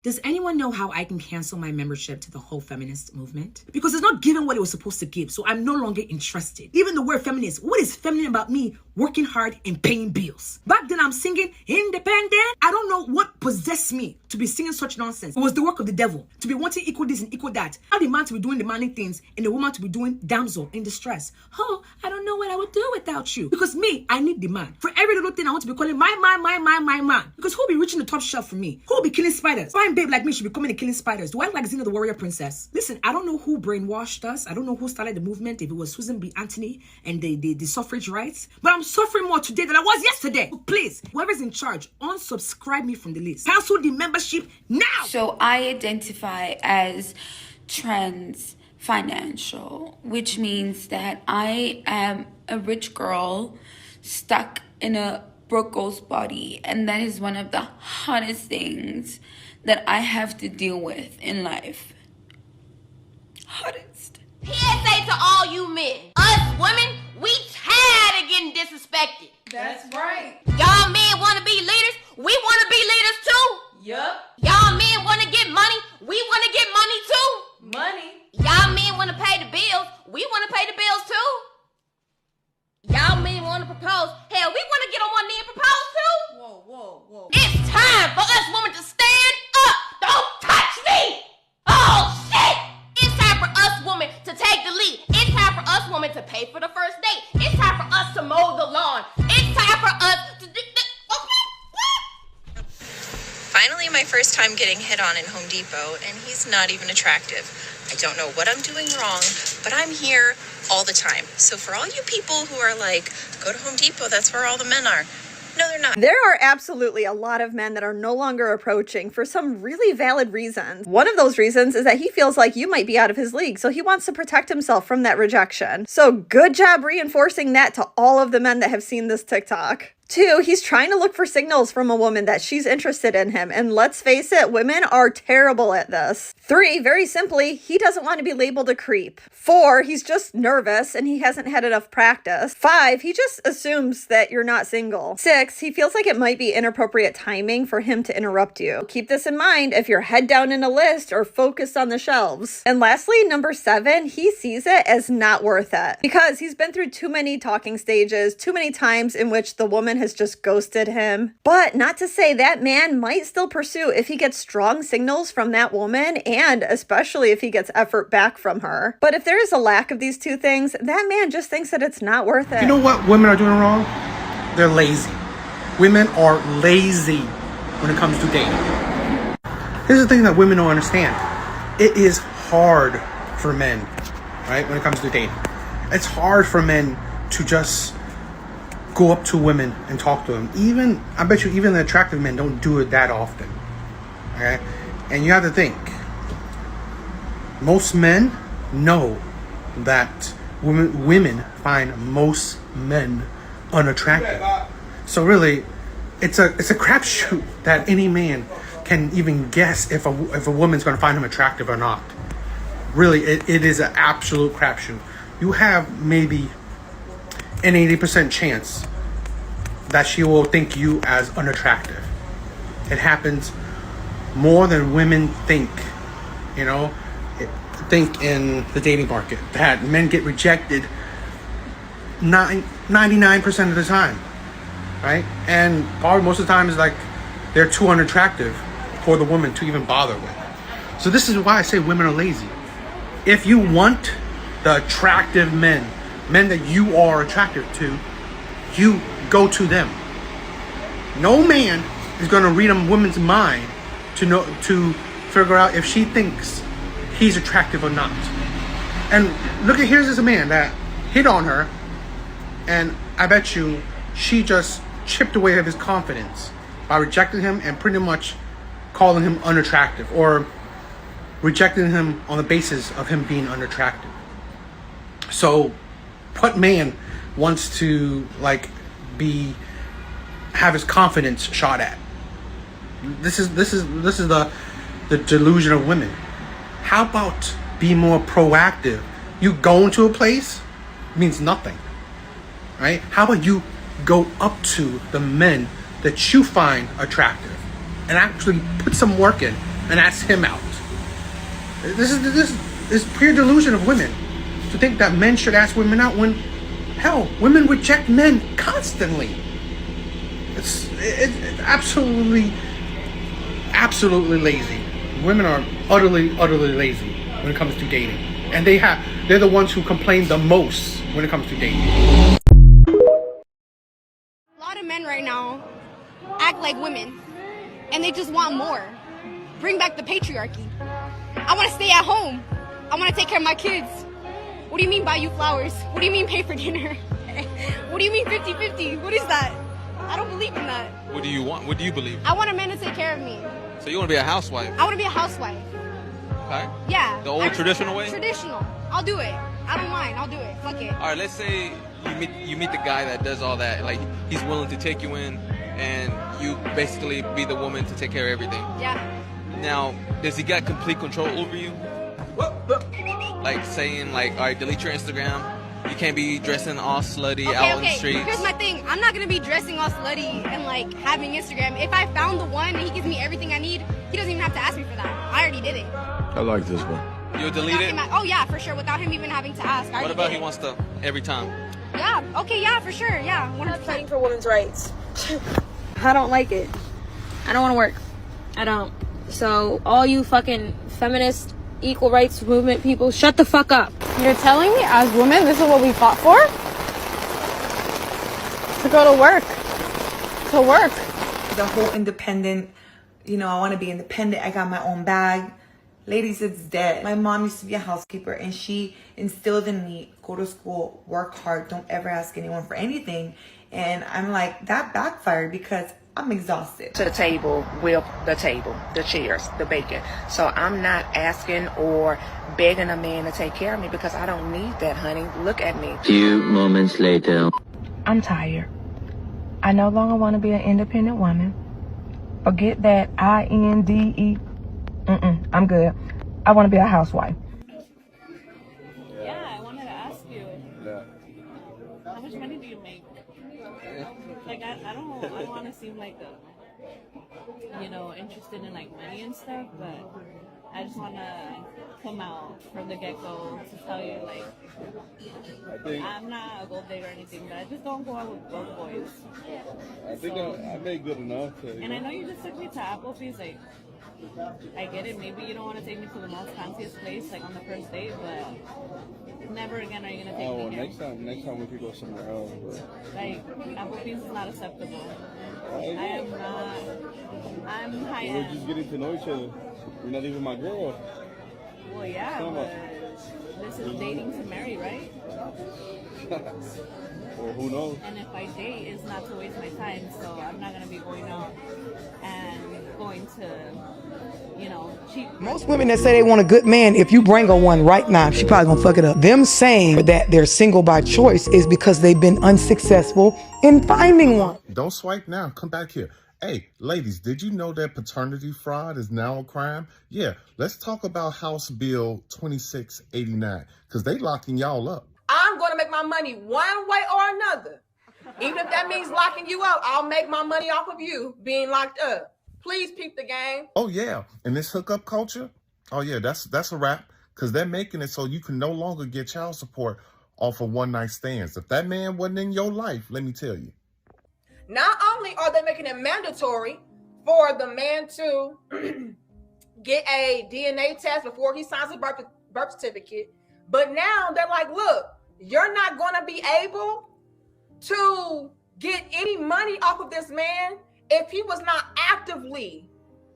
Does anyone know how I can cancel my membership to the whole feminist movement? Because it's not giving what it was supposed to give, so I'm no longer interested. Even the word feminist, what is feminine about me working hard and paying bills? Back then I'm singing independent. I don't know what possessed me to be singing such nonsense. It was the work of the devil, to be wanting equal this and equal that. How the man to be doing demanding things and the woman to be doing damsel in distress. Oh, I don't know what I would do without you. Because me, I need the man. For every little thing I want to be calling my man. Because who'll be reaching the top shelf for me? Who'll be killing spiders? Fine babe like me should be coming and killing spiders. Do I like Xena the warrior princess? Listen, I don't know who brainwashed us. I don't know who started the movement, if it was Susan B. Anthony and the suffrage rights. But I'm suffering more today than I was yesterday. So please, whoever's in charge, unsubscribe me from the list. Cancel the membership now! So I identify as trans financial, which means that I am a rich girl stuck in a broke girl's body, and that is one of the hardest things that I have to deal with in life. Hardest. PSA to all you men. Us women, we tired of getting disrespected. That's right. Y'all men want to be leaders. We want to be leaders too. Yup. Y'all men want to get money. We want to get money too. Money. Y'all men want to pay the bills. We want to pay the bills too. Y'all men want to propose. Hell, we want to get on one knee and propose too. Whoa. It's time for us women to stand up. Don't touch me. Oh, shit. It's time for us women to take the lead. It's time for us women to pay for the first date. It's time for us to mow the lawn. It's time for us to do... Finally, my first time getting hit on in Home Depot, and he's not even attractive. I don't know what I'm doing wrong, but I'm here all the time. So for all you people who are like, go to Home Depot, that's where all the men are. No, they're not. There are absolutely a lot of men that are no longer approaching for some really valid reasons. One of those reasons is that he feels like you might be out of his league, so he wants to protect himself from that rejection. So good job reinforcing that to all of the men that have seen this TikTok. 2, he's trying to look for signals from a woman that she's interested in him. And let's face it, women are terrible at this. 3, very simply, he doesn't want to be labeled a creep. 4, he's just nervous and he hasn't had enough practice. 5, he just assumes that you're not single. 6, he feels like it might be inappropriate timing for him to interrupt you. Keep this in mind if you're head down in a list or focused on the shelves. And lastly, number 7, he sees it as not worth it because he's been through too many talking stages, too many times in which the woman has just ghosted him. But not to say that man might still pursue if he gets strong signals from that woman, and especially if he gets effort back from her. But if there is a lack of these 2 things, that man just thinks that it's not worth it. You know what women are doing wrong? They're lazy. Women are lazy when it comes to dating. Here's the thing that women don't understand. It is hard for men, right, when it comes to dating. It's hard for men to just go up to women and talk to them. I bet you even the attractive men don't do it that often. Okay? And you have to think, most men know that women find most men unattractive. So really, it's a crapshoot that any man can even guess if a woman's going to find him attractive or not. Really, it is an absolute crapshoot. You have maybe an 80% chance that she will think you as unattractive. It happens more than women think, think in the dating market, that men get rejected 99% of the time, right? And probably most of the time is like they're too unattractive for the woman to even bother with. So this is why I say women are lazy. If you want the attractive men that you are attracted to, you go to them. No man is going to read a woman's mind to figure out if she thinks he's attractive or not. And here's this man that hit on her, and I bet you she just chipped away at his confidence by rejecting him and pretty much calling him unattractive, or rejecting him on the basis of him being unattractive. So what man wants to have his confidence shot at? This is the delusion of women. How about be more proactive? You go into a place means nothing, right? How about you go up to the men that you find attractive and actually put some work in and ask him out. This is pure delusion of women to think that men should ask women out when, hell, women reject men constantly. It's absolutely lazy. Women are utterly lazy when it comes to dating, and they're the ones who complain the most when it comes to dating. A lot of men right now act like women, and they just want more. Bring back the patriarchy. I want to stay at home. I want to take care of my kids. What do you mean buy you flowers? What do you mean pay for dinner? What do you mean 50-50? What is that? I don't believe in that. What do you want? What do you believe? I want a man to take care of me. So you want to be a housewife? I want to be a housewife. Okay. Yeah. The old traditional way? Traditional. I'll do it. I don't mind. I'll do it. Fuck it. All right, let's say you meet the guy that does all that. Like, he's willing to take you in, and you basically be the woman to take care of everything. Yeah. Now, does he got complete control over you? Like saying, like, all right, delete your Instagram. You can't be dressing all slutty out on the streets. Here's my thing. I'm not gonna be dressing all slutty and like having Instagram. If I found the one and he gives me everything I need, he doesn't even have to ask me for that. I already did it. I like this one. You'll delete it? Oh yeah, for sure. Without him even having to ask. What about he wants to every time? Yeah. Okay. Yeah, for sure. Yeah. 100%. Fighting for women's rights. I don't like it. I don't want to work. I don't. So all you fucking feminist, equal rights movement people, shut the fuck up. You're telling me as women this is what we fought for? To go to work. To work. The whole independent, I want to be independent. I got my own bag. Ladies, it's dead. My mom used to be a housekeeper, and she instilled in me, go to school, work hard, don't ever ask anyone for anything. And I'm like, that backfired because I'm exhausted. To the table with the table, the chairs, the bacon. So I'm not asking or begging a man to take care of me because I don't need that, honey. Look at me. Few moments later. I'm tired. I no longer want to be an independent woman. Forget that INDE. I'm good. I want to be a housewife. Yeah, I wanted to ask you. How much money do you make? Like, I don't want to seem like interested in like money and stuff, but I just want to come out from the get-go to tell you, like, I'm not a gold digger or anything, but I just don't go out with broke boys. I think I made good enough. And I know you just took me to Applebee's, like, I get it, maybe you don't want to take me to the most fanciest place, like on the first date, but never again are you going to take me here. Next time we could go somewhere else. But... Like, Applebee's is not acceptable. I'm high-end. We're just getting to know each other. You're not even my girl. Well, yeah, but this is dating to marry, right? Well, who knows? And if I date, it's not to waste my time, so I'm not going to be going out and going to, cheap. Most women that say they want a good man, if you bring her one right now, she probably gonna fuck it up. Them saying that they're single by choice is because they've been unsuccessful in finding one. Don't swipe now. Come back here. Hey, ladies, did you know that paternity fraud is now a crime? Yeah, let's talk about House Bill 2689, because they locking y'all up. I'm going to make my money one way or another. Even if that means locking you up, I'll make my money off of you being locked up. Please peep the game. Oh, yeah. And this hookup culture? Oh, yeah, that's a wrap, because they're making it so you can no longer get child support off of one-night stands. If that man wasn't in your life, let me tell you. Not only are they making it mandatory for the man to get a DNA test before he signs a birth certificate, but now they're like, look, you're not going to be able to get any money off of this man if he was not actively,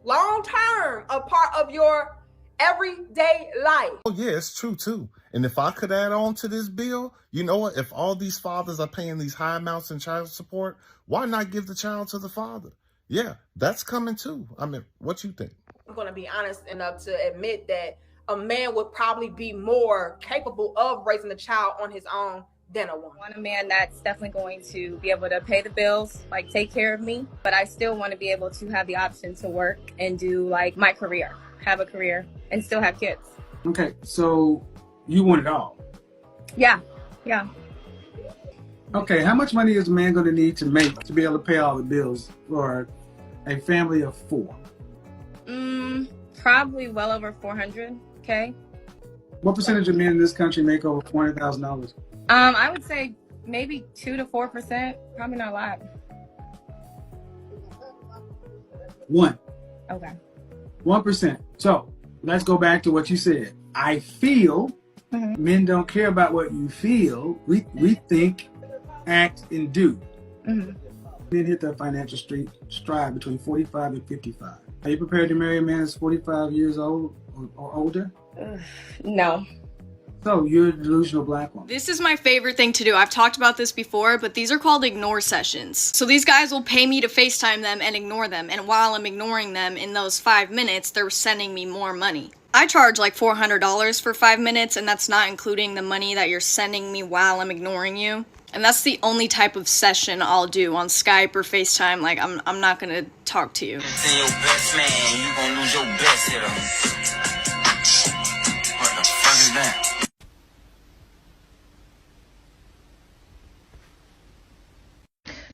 long-term, a part of your everyday life. Oh, yeah, it's true, too. And if I could add on to this bill, you know what? If all these fathers are paying these high amounts in child support, why not give the child to the father? Yeah, that's coming, too. I mean, what you think? I'm going to be honest enough to admit that a man would probably be more capable of raising a child on his own than a woman. I want a man that's definitely going to be able to pay the bills, like take care of me, but I still want to be able to have the option to work and do like my career, have a career and still have kids. Okay, so you want it all? Yeah. Okay, how much money is a man going to need to make to be able to pay all the bills for a family of 4? Probably well over 400K. What percentage of men in this country make over $400,000? I would say maybe 2 to 4%. Probably not a lot. 1%. Okay. 1%. So let's go back to what you said. I feel men don't care about what you feel. We think, act, and do. Men hit the financial stride between 45 and 55. Are you prepared to marry a man that's 45 years old or older? No. So you're a delusional black woman. This is my favorite thing to do. I've talked about this before, but these are called ignore sessions. So these guys will pay me to FaceTime them and ignore them. And while I'm ignoring them in those 5 minutes, they're sending me more money. I charge like $400 for 5 minutes, and that's not including the money that you're sending me while I'm ignoring you. And that's the only type of session I'll do on Skype or FaceTime. Like, I'm not gonna talk to you. Send your best man, you gonna lose your best hitter. What the fuck is that?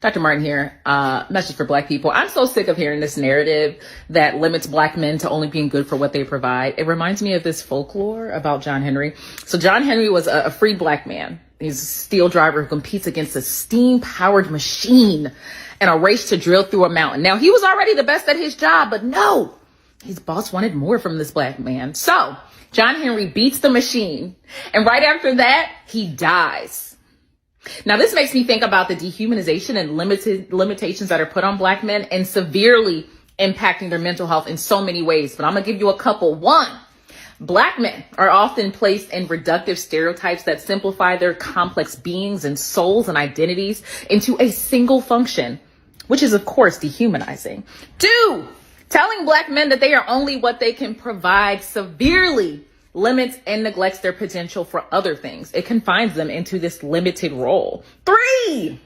Dr. Martin here. Message for black people. I'm so sick of hearing this narrative that limits black men to only being good for what they provide. It reminds me of this folklore about John Henry. So John Henry was a free black man. He's a steel driver who competes against a steam-powered machine in a race to drill through a mountain. Now, he was already the best at his job, but no, his boss wanted more from this black man. So John Henry beats the machine, and right after that, he dies. Now, this makes me think about the dehumanization and limitations that are put on black men and severely impacting their mental health in so many ways. But I'm going to give you a couple. 1, black men are often placed in reductive stereotypes that simplify their complex beings and souls and identities into a single function, which is, of course, dehumanizing. 2, telling black men that they are only what they can provide severely limits and neglects their potential for other things. It confines them into this limited role. 3,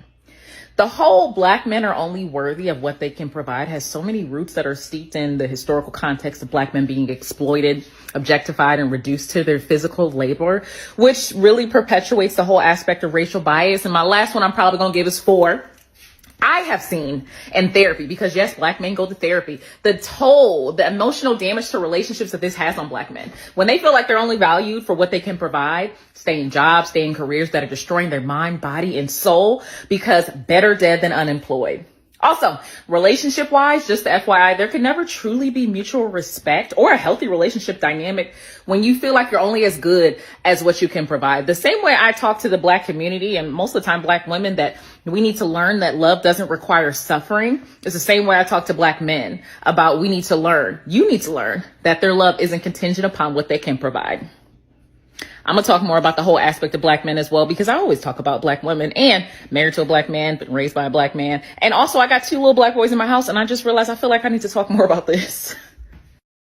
the whole black men are only worthy of what they can provide has so many roots that are steeped in the historical context of black men being exploited, objectified, and reduced to their physical labor, which really perpetuates the whole aspect of racial bias. And my last one I'm probably going to give is 4. I have seen in therapy, because yes, black men go to therapy, the toll, the emotional damage to relationships that this has on black men. When they feel like they're only valued for what they can provide, stay in jobs, stay in careers that are destroying their mind, body, and soul, because better dead than unemployed. Also, relationship wise, just the FYI, there can never truly be mutual respect or a healthy relationship dynamic when you feel like you're only as good as what you can provide. The same way I talk to the black community and most of the time black women that we need to learn that love doesn't require suffering. It's the same way I talk to black men about you need to learn that their love isn't contingent upon what they can provide. I'm going to talk more about the whole aspect of black men as well, because I always talk about black women and married to a black man, but raised by a black man. And also I got 2 little black boys in my house, and I just realized I feel like I need to talk more about this.